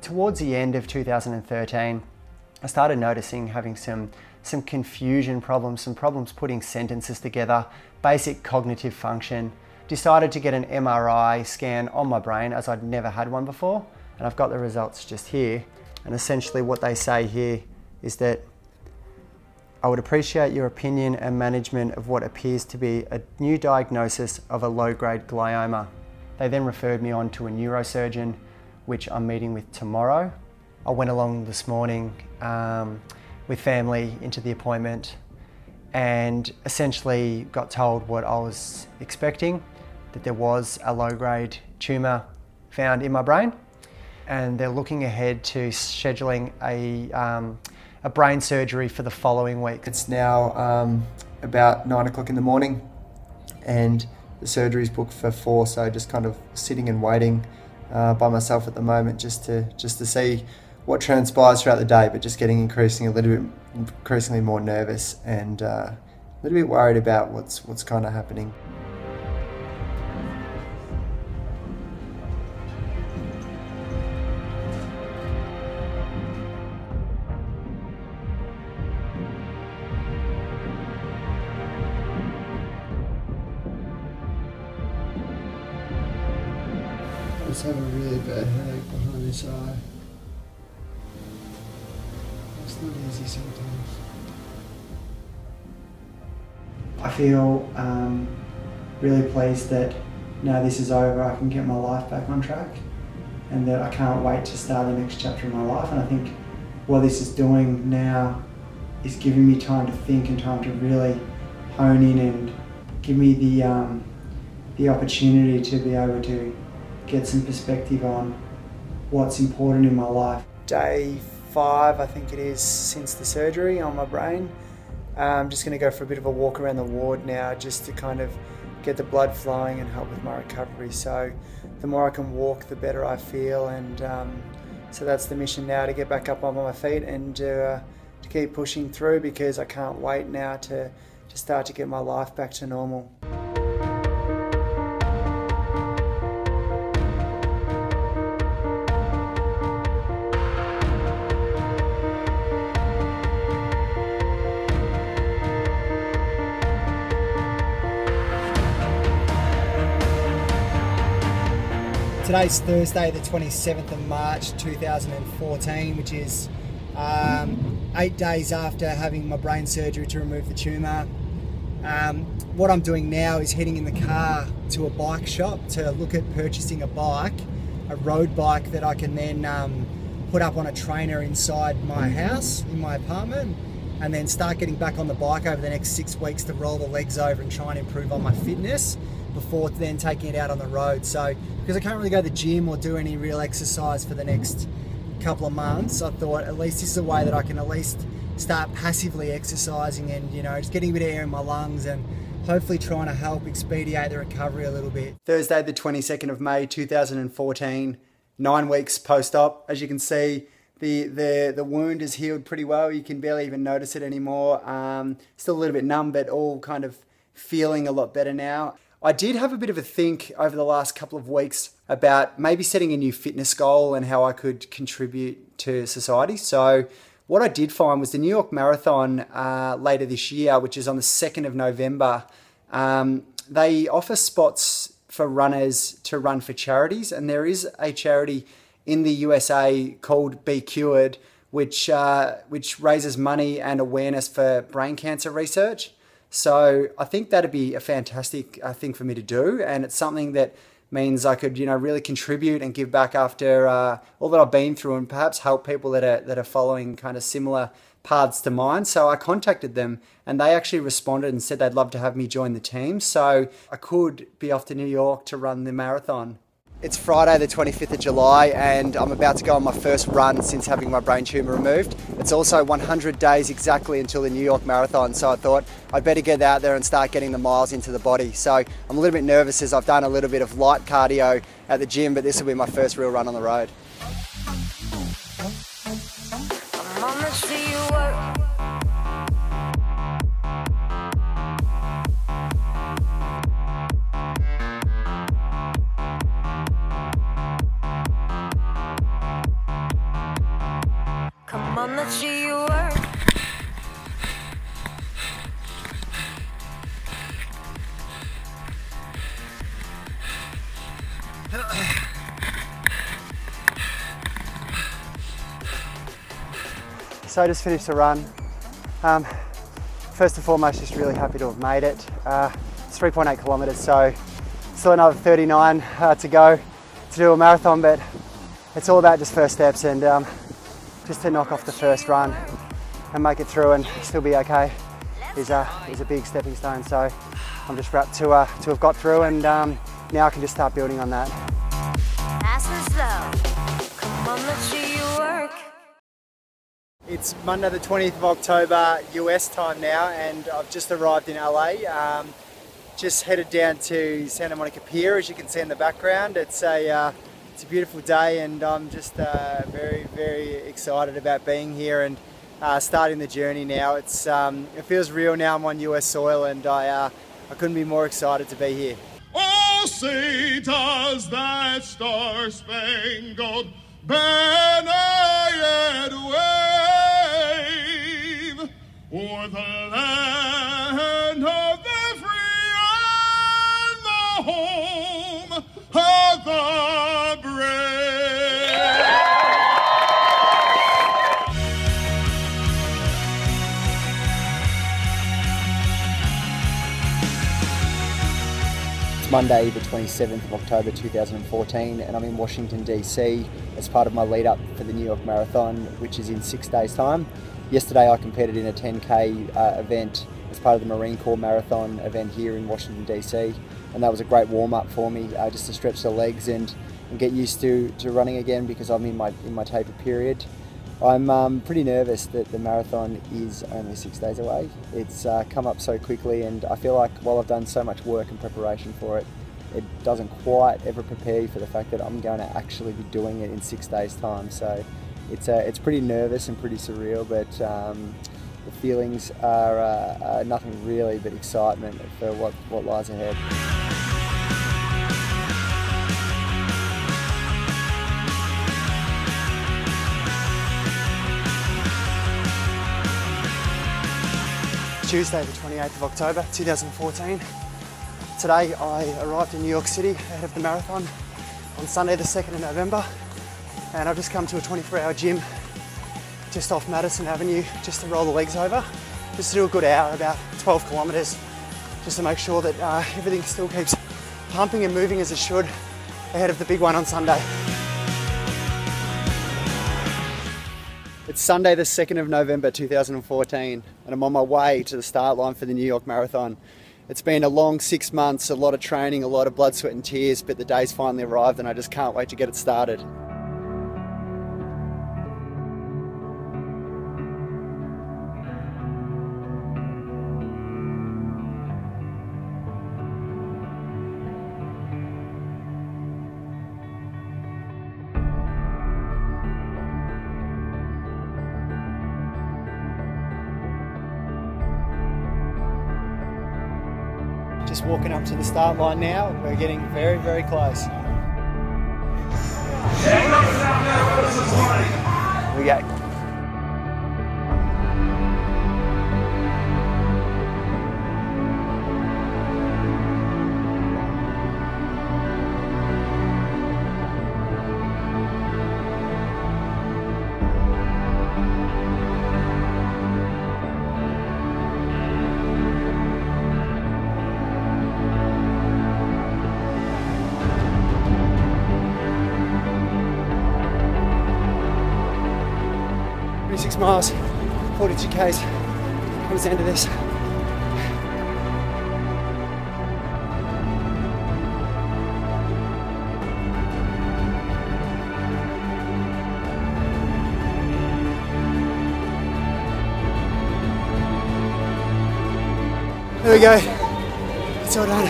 towards the end of 2013, I started noticing having some confusion problems, some problems putting sentences together, basic cognitive function. Decided to get an MRI scan on my brain, as I'd never had one before, and I've got the results just here. And essentially what they say here is that I would appreciate your opinion and management of what appears to be a new diagnosis of a low-grade glioma. They then referred me on to a neurosurgeon, which I'm meeting with tomorrow. I went along this morning with family into the appointment and essentially got told what I was expecting, that there was a low-grade tumour found in my brain, and they're looking ahead to scheduling a brain surgery for the following week. It's now about 9 o'clock in the morning and the surgery's booked for 4, so just kind of sitting and waiting by myself at the moment just to see what transpires throughout the day, but just getting increasingly more nervous and a little bit worried about what's kind of happening. I just have a really bad headache behind this eye. It's not easy sometimes. I feel really pleased that now this is over, I can get my life back on track, and that I can't wait to start the next chapter of my life. And I think what this is doing now is giving me time to think and time to really hone in and give me the opportunity to be able to get some perspective on what's important in my life. Day 5, I think it is, since the surgery on my brain. I'm just going to go for a bit of a walk around the ward now just to kind of get the blood flowing and help with my recovery. So the more I can walk, the better I feel, and so that's the mission now, to get back up on my feet and to keep pushing through, because I can't wait now to start to get my life back to normal. Today's Thursday, the 27th of March 2014, which is 8 days after having my brain surgery to remove the tumour. What I'm doing now is heading in the car to a bike shop to look at purchasing a bike, a road bike that I can then put up on a trainer inside my house, in my apartment, and then start getting back on the bike over the next 6 weeks to roll the legs over and try and improve on my fitness before then taking it out on the road. So because I can't really go to the gym or do any real exercise for the next couple of months, I thought at least this is a way that I can at least start passively exercising and, you know, just getting a bit of air in my lungs and hopefully trying to help expedite the recovery a little bit. Thursday the 22nd of May 2014, 9 weeks post-op. As you can see, the wound is healed pretty well. You can barely even notice it anymore. Still a little bit numb, but all kind of feeling a lot better now. I did have a bit of a think over the last couple of weeks about maybe setting a new fitness goal and how I could contribute to society. So what I did find was the New York Marathon later this year, which is on the 2nd of November, they offer spots for runners to run for charities. And there is a charity in the USA called Be Cured, which raises money and awareness for brain cancer research. So I think that'd be a fantastic thing for me to do, and it's something that means I could, you know, really contribute and give back after all that I've been through, and perhaps help people that are following kind of similar paths to mine. So I contacted them, and they actually responded and said they'd love to have me join the team. So I could be off to New York to run the marathon. It's Friday the 25th of July and I'm about to go on my first run since having my brain tumour removed. It's also 100 days exactly until the New York Marathon, so I thought I'd better get out there and start getting the miles into the body. So I'm a little bit nervous as I've done a little bit of light cardio at the gym, but this will be my first real run on the road. let's see you work. So I just finished the run. First and foremost, just really happy to have made it. It's 3.8 kilometres, so still another 39 to go to do a marathon, but it's all about just first steps, and just to knock off the first run and make it through and still be okay is a big stepping stone. So I'm just wrapped to have got through, and now I can just start building on that. Fast and slow. Come on, let's see you work. It's Monday the 20th of October US time now, and I've just arrived in LA. Just headed down to Santa Monica Pier, as you can see in the background. It's a beautiful day, and I'm just very, very excited about being here and starting the journey now. It feels real now. I'm on US soil, and I couldn't be more excited to be here. Oh, say does that star-spangled banner yet wave o'er the land of the free and the home of the brave? It's Monday the 27th of October 2014, and I'm in Washington DC as part of my lead up for the New York Marathon, which is in 6 days time. Yesterday I competed in a 10K event as part of the Marine Corps Marathon event here in Washington DC, and that was a great warm up for me, just to stretch the legs and get used to running again, because I'm in my taper period. I'm pretty nervous that the marathon is only 6 days away. It's come up so quickly, and I feel like while I've done so much work and preparation for it, it doesn't quite ever prepare you for the fact that I'm going to actually be doing it in 6 days time. So it's pretty nervous and pretty surreal, but the feelings are nothing really but excitement for what lies ahead. Tuesday the 28th of October 2014. Today I arrived in New York City ahead of the marathon on Sunday the 2nd of November, and I've just come to a 24-hour gym just off Madison Avenue just to roll the legs over, just to do a good hour, about 12 kilometres, just to make sure that everything still keeps pumping and moving as it should ahead of the big one on Sunday. It's Sunday the 2nd of November 2014, and I'm on my way to the start line for the New York Marathon. It's been a long 6 months, a lot of training, a lot of blood, sweat and tears, but the day's finally arrived and I just can't wait to get it started. Just walking up to the start line now. We're getting very, very close. Here we go. Six miles, 42 Ks, comes down to this. There we go, it's all done.